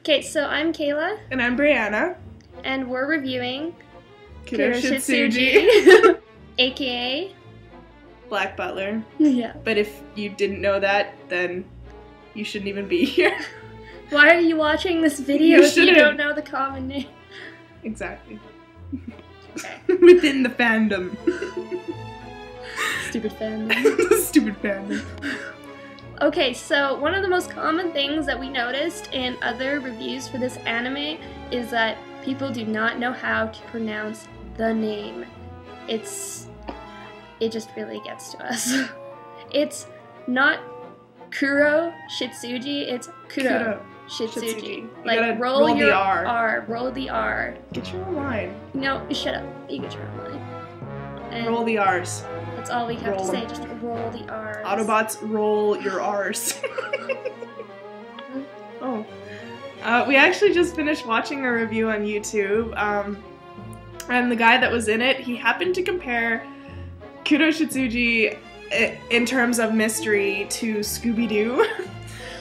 Okay, so I'm Kayla. And I'm Brianna. And we're reviewing Kuroshitsuji. AKA Black Butler. Yeah. But if you didn't know that, then you shouldn't even be here. Why are you watching this video if you don't know the common name? Exactly. Okay. Within the fandom. Stupid fandom. Stupid fandom. Okay, so one of the most common things that we noticed in other reviews for this anime is that people do not know how to pronounce the name. It just really gets to us. It's not Kuroshitsuji, it's Kuroshitsuji. Like roll your R. Roll the R. Get your own line. No, shut up. You get your own line. And roll the R's. That's all we have to say, just roll the R's. Autobots, roll your R's. Oh. We actually just finished watching a review on YouTube, and the guy that was in it, he happened to compare Kuroshitsuji in terms of mystery to Scooby-Doo,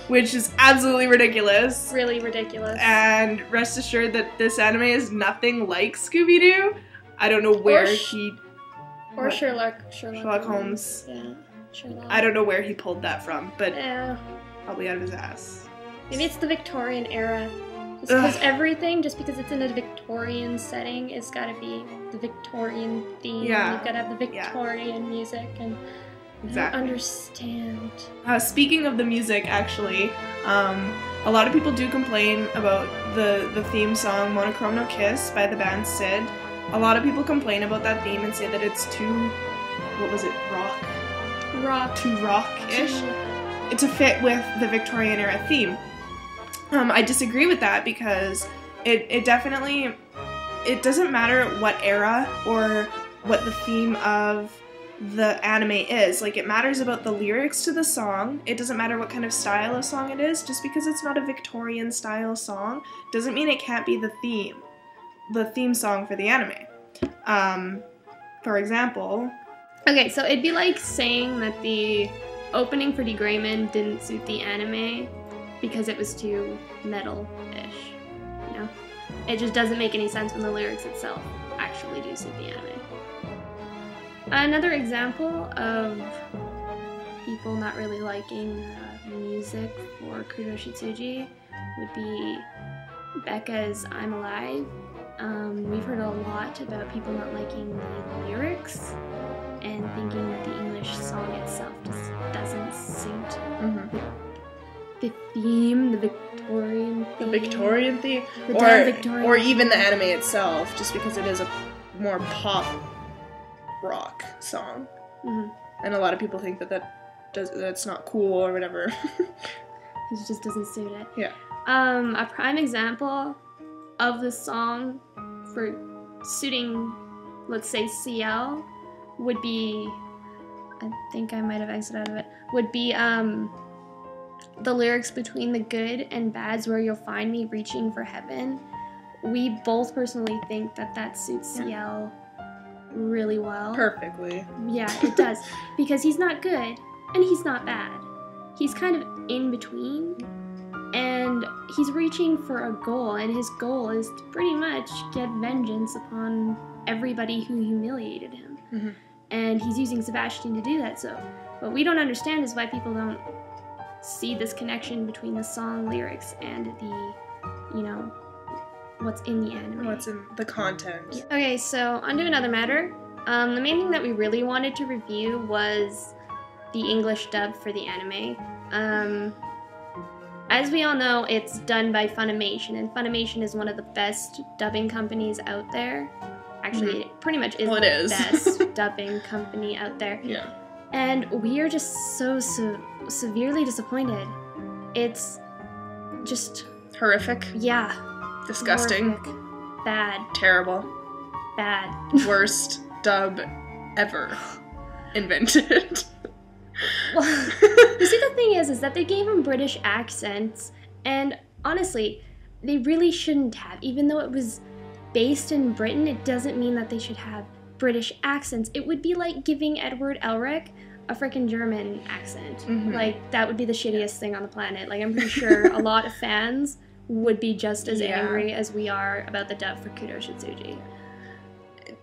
which is absolutely ridiculous. Really ridiculous. And rest assured that this anime is nothing like Scooby-Doo. I don't know where Or Sherlock Holmes. Yeah, Sherlock. I don't know where he pulled that from, but yeah. Probably out of his ass. Maybe it's the Victorian era. Because everything, just because it's in a Victorian setting, it's gotta be the Victorian theme. Yeah. You've gotta have the Victorian music, and exactly. I don't understand. Speaking of the music, actually, a lot of people do complain about the theme song Monochrome No Kiss by the band Sid. A lot of people complain about that theme and say that it's too, what was it, too rock-ish to fit with the Victorian era theme. I disagree with that because it definitely, it doesn't matter what era or what the theme of the anime is. Like, it matters about the lyrics to the song. It doesn't matter what kind of style of song it is. Just because it's not a Victorian style song doesn't mean it can't be the theme song for the anime. For example... Okay, so it'd be like saying that the opening for Greyman didn't suit the anime because it was too metal-ish, you know? It just doesn't make any sense when the lyrics itself actually do suit the anime. Another example of people not really liking music for Kuroshitsuji would be Becca's I'm Alive. We've heard a lot about people not liking the lyrics and thinking that the English song itself just doesn't suit the theme, the Victorian theme. The Victorian theme? Or even the anime itself, just because it is a more pop rock song. And a lot of people think that's not cool or whatever. It just doesn't suit it. Yeah. A prime example of the song for suiting, let's say, CL would be, I think I might have exited out of it, would be the lyrics between the good and bad's where you'll find me reaching for heaven. We both personally think that suits CL really well. Perfectly. Yeah, it does. Because he's not good and he's not bad. He's kind of in between. And he's reaching for a goal, and his goal is to pretty much get vengeance upon everybody who humiliated him. And he's using Sebastian to do that, so what we don't understand is why people don't see this connection between the song lyrics and the, you know, what's in the anime. What's in the content. Yeah. Okay, so on to another matter. The main thing that we really wanted to review was the English dub for the anime. As we all know, it's done by Funimation, and Funimation is one of the best dubbing companies out there. Actually, it pretty much is the best dubbing company out there. Yeah. And we are just so severely disappointed. It's just... horrific. Yeah. Disgusting. Horrific. Bad. Terrible. Bad. Worst dub ever invented. Well, you see, the thing is that they gave them British accents, and honestly, they really shouldn't have. Even though it was based in Britain, it doesn't mean that they should have British accents. It would be like giving Edward Elric a freaking German accent. Like, that would be the shittiest thing on the planet. Like, I'm pretty sure a lot of fans would be just as Yeah. angry as we are about the dub for Kuroshitsuji.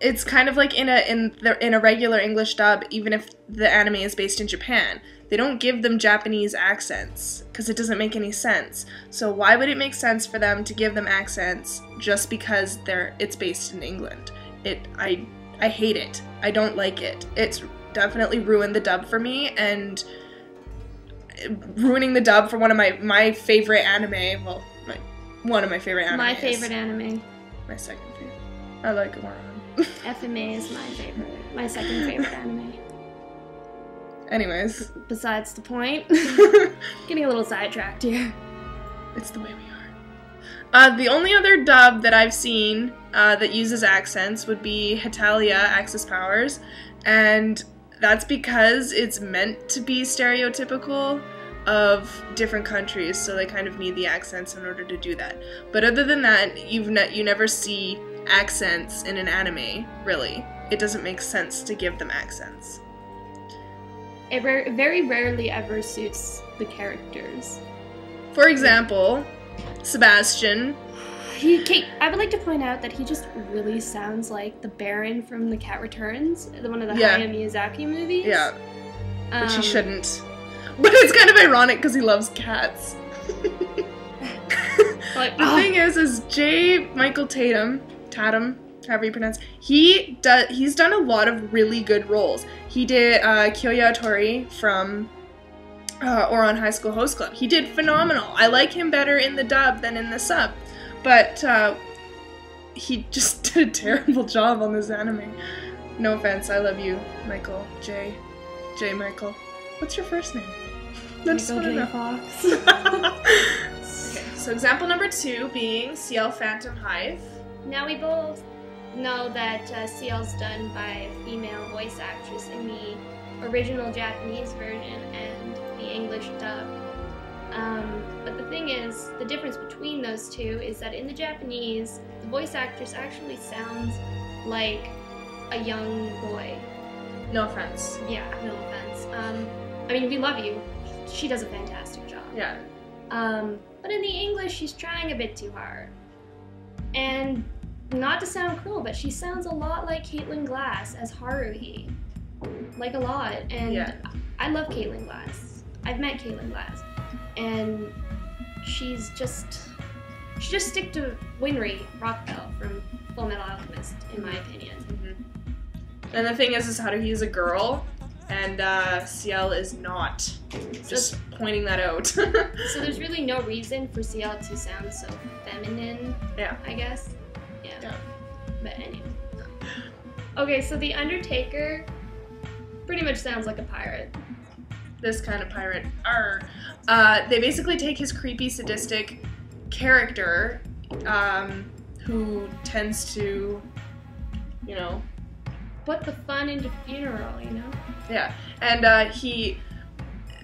It's kind of like in a regular English dub, even if the anime is based in Japan, they don't give them Japanese accents because it doesn't make any sense. So why would it make sense for them to give them accents just because it's based in England? I hate it. I don't like it. It's definitely ruined the dub for me, and ruining the dub for one of my favorite anime. Well, one of my favorite animes. My favorite anime. My second favorite. I like Goron. FMA is my second favorite anime. Anyways. Besides the point. Getting a little sidetracked here. It's the way we are. The only other dub that I've seen that uses accents would be Hetalia, Axis Powers, and that's because it's meant to be stereotypical of different countries, so they kind of need the accents in order to do that. But other than that, you never see accents in an anime, really. It doesn't make sense to give them accents. It very rarely ever suits the characters. For example, Sebastian. I would like to point out that he just really sounds like the Baron from The Cat Returns, one of the Hayao Miyazaki movies. Yeah, which he shouldn't. But it's kind of ironic because he loves cats. Like, the thing is J. Michael Tatum, however you pronounce, he's done a lot of really good roles. He did Kyoya Tori from Ouran High School Host Club. He did phenomenal. I like him better in the dub than in the sub. But he just did a terrible job on this anime. No offense, I love you, Michael. J. Michael. What's your first name? Michael J. Fox. Okay, so example number 2 being CL Phantom Hive. Now we both know that CL's done by a female voice actress in the original Japanese version and the English dub. But the thing is, the difference between those two is that in the Japanese, the voice actress actually sounds like a young boy. No offense. Yeah, no offense. I mean, we love you. She does a fantastic job. Yeah. But in the English, she's trying a bit too hard. And not to sound cruel, but she sounds a lot like Caitlin Glass as Haruhi. Like a lot. And yeah. I love Caitlin Glass. I've met Caitlin Glass. And she just stick to Winry Rockbell from Full Metal Alchemist, in my opinion. Mm-hmm. And the thing is Haruhi is a girl, and CL is not. Just pointing that out. So there's really no reason for CL to sound so feminine, yeah. I guess. Yeah. But anyway. Okay, so the Undertaker pretty much sounds like a pirate. This kind of pirate. Arr. They basically take his creepy, sadistic character, who tends to, put the fun into funeral, Yeah, and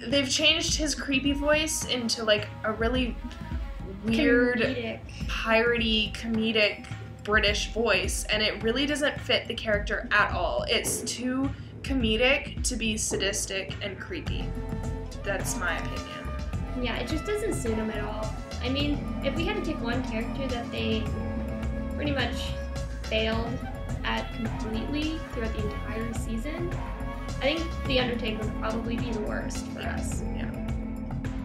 they've changed his creepy voice into like a really weird, piratey, comedic British voice, and it really doesn't fit the character at all. It's too comedic to be sadistic and creepy. That's my opinion. Yeah, it just doesn't suit him at all. I mean, if we had to pick one character that they pretty much failed at completely throughout the entire season, I think The Undertaker would probably be the worst for us. Yeah.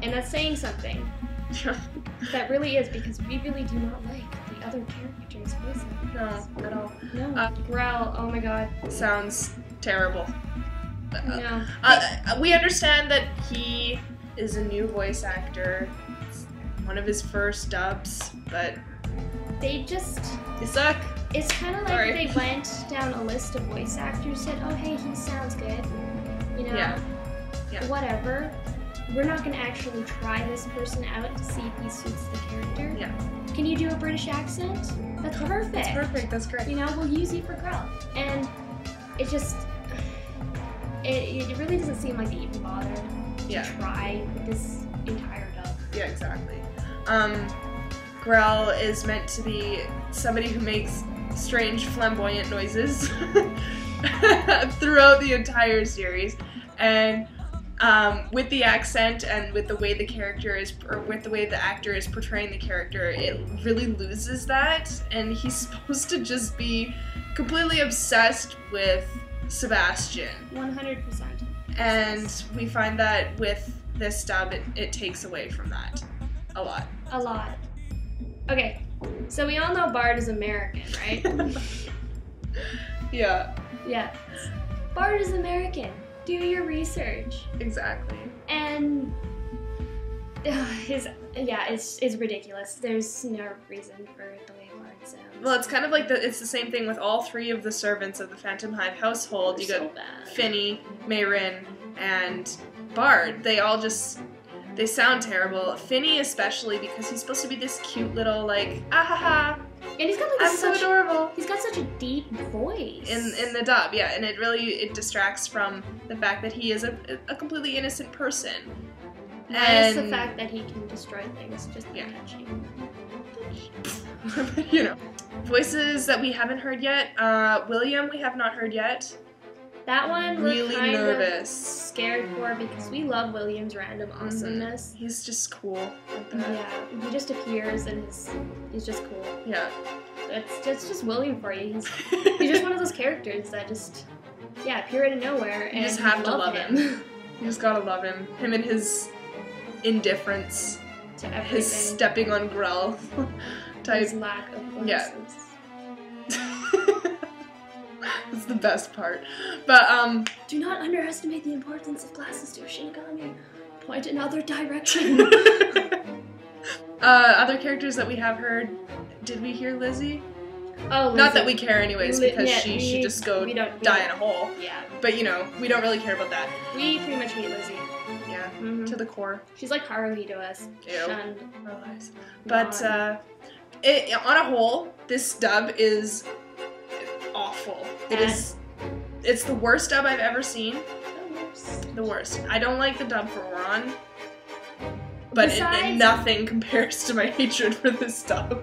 And that's saying something. That really is, because we really do not like the other characters' voices. No, at all. No. Grell, oh my god. Sounds terrible. No. We understand that he is a new voice actor. It's one of his first dubs, but they suck. It's kind of like they went down a list of voice actors, said, oh hey, he sounds good, Yeah. Whatever. We're not going to actually try this person out to see if he suits the character. Yeah. Can you do a British accent? That's perfect. That's perfect. That's great. We'll use you for Grell. And it just, it really doesn't seem like they even bothered to try with this entire dub. Yeah, exactly. Grell is meant to be somebody who makes strange, flamboyant noises throughout the entire series, and with the accent and with the way the character is, or with the way the actor is portraying the character, it really loses that, and he's supposed to just be completely obsessed with Sebastian. 100%. And we find that with this dub, it takes away from that a lot. A lot. Okay, so we all know Bard is American, right? Yeah. Yeah. Bard is American. Do your research. Exactly. And it's ridiculous. There's no reason for the way Bard sounds. Well, it's kind of like it's the same thing with all three of the servants of the Phantom Hive household. They're You got so bad. Finny, Mayrin, and Bard. They all they sound terrible. Finny especially, because he's supposed to be this cute little like ah-ha-ha. And he's got like I'm so adorable. He's got such a deep voice. In the dub, yeah, and it distracts from the fact that he is a completely innocent person. Minus the fact that he can destroy things just by touching. You know. Voices that we haven't heard yet. William, we have not heard yet. That one we're really kind nervous. of scared for because we love William's random awesomeness. He's just cool. Yeah, he just appears and he's just cool. Yeah. It's just William for you. He's just one of those characters that just appear out of nowhere, and you just have to love him. him. You just gotta love him. Him and his indifference to everything. His stepping on Grell type. His lack of voices. Yeah. That's the best part. But do not underestimate the importance of glasses to a Shinigami. Point in other direction. Other characters that we have heard. Did we hear Lizzie? Oh, Lizzie. Not that we care anyways, because she should just go die in a hole. Yeah. But you know, we don't really care about that. We pretty much hate Lizzie. Yeah, Mm-hmm. to the core. She's like Haruhi to us. Ew. Shunned. But on a whole, this dub is awful. It's the worst dub I've ever seen. The worst. I don't like the dub for Oron, but nothing compares to my hatred for this dub.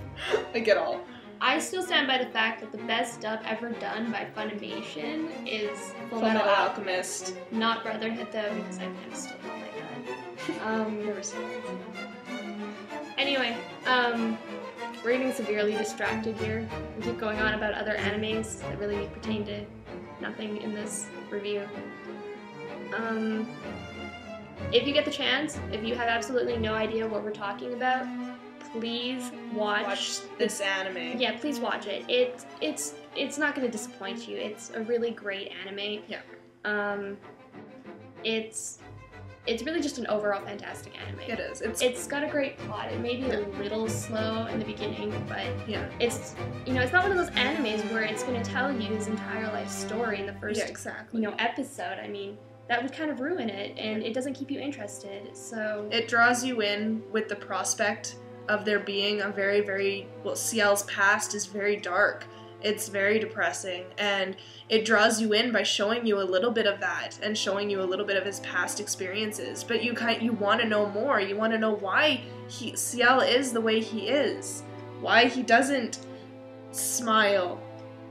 Like at all. I still stand by the fact that the best dub ever done by Funimation is Fullmetal Alchemist. Not Brotherhood though, because I still don't like that. Never seen it. Anyway, we're getting severely distracted here. We keep going on about other animes that really pertain to nothing in this review. If you get the chance, if you have absolutely no idea what we're talking about, please watch this anime. Yeah, please watch it. It's not going to disappoint you. It's a really great anime. Yeah. It's really just an overall fantastic anime. It is. It's got a great plot. It may be a little slow in the beginning, but yeah. It's it's not one of those animes where it's going to tell you his entire life story in the first episode. I mean, that would kind of ruin it, and it doesn't keep you interested. So it draws you in with the prospect of there being a very, very Ciel's past is very dark. It's very depressing, and it draws you in by showing you a little bit of that and showing you a little bit of his past experiences. But you want to know more. You want to know why Ciel is the way he is, why he doesn't smile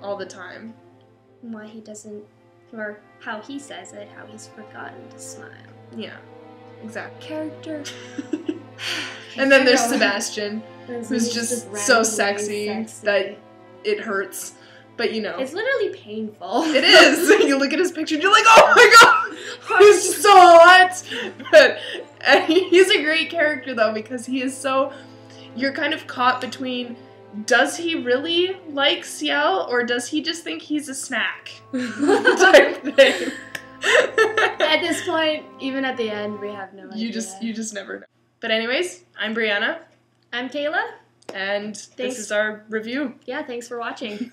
all the time, why he doesn't, or how he says it, how he's forgotten to smile. Yeah, exactly. Character. And then there's Sebastian, who's just so sexy that it hurts, but it's literally painful. It is. You look at his picture and you're like, oh my god, he's so hot. But he's a great character though, because he is so. You're kind of caught between. Does he really like Ciel, or does he just think he's a snack? Type thing. At this point, even at the end, we have no idea. You just never know. But anyways, I'm Brianna. I'm Kayla. And this is our review. Yeah, thanks for watching.